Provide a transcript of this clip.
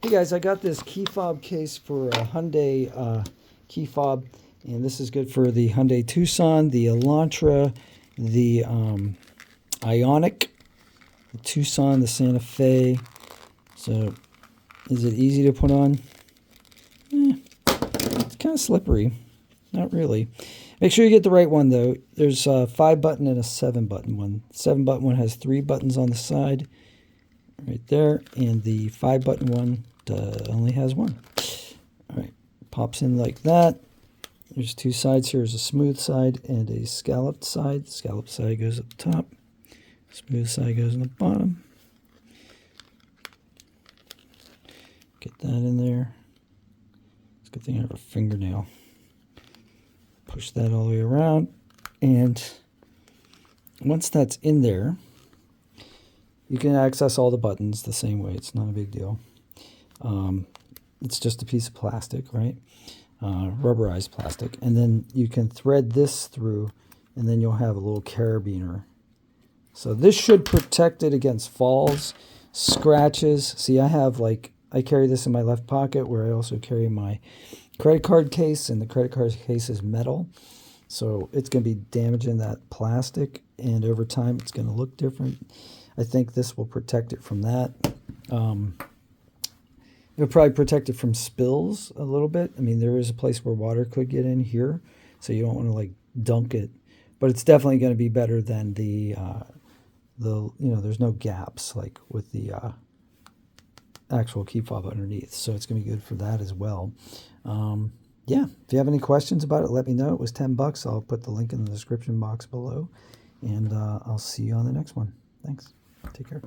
Hey guys, I got this key fob case for a Hyundai key fob, and this is good for the Hyundai Tucson, the Elantra, the Ioniq, the Tucson, the Santa Fe. So, is it easy to put on? It's kind of slippery. Not really. Make sure you get the right one though. There's a 5-button and a 7-button one. The 7-button one has 3 buttons on the side, right there, and the 5-button one only has 1. All right, pops in like that. There's 2 sides here. There's a smooth side and a scalloped side. The scalloped side goes at the top. Smooth side goes in the bottom. Get that in there. It's a good thing I have a fingernail. Push that all the way around, and once that's in there, you can access all the buttons the same way. It's not a big deal. It's just a piece of plastic, right? Rubberized plastic. And then you can thread this through, and then you'll have a little carabiner. So this should protect it against falls, scratches. See, I carry this in my left pocket where I also carry my credit card case, and the credit card case is metal. So it's going to be damaging that plastic, and over time it's going to look different. I think this will protect it from that. It'll probably protect it from spills a little bit. I mean, there is a place where water could get in here, so you don't want to like dunk it. But it's definitely going to be better than the there's no gaps like with the actual key fob underneath. So it's going to be good for that as well. Yeah, if you have any questions about it, let me know. It was $10. I'll put the link in the description box below, and I'll see you on the next one. Thanks. Take care.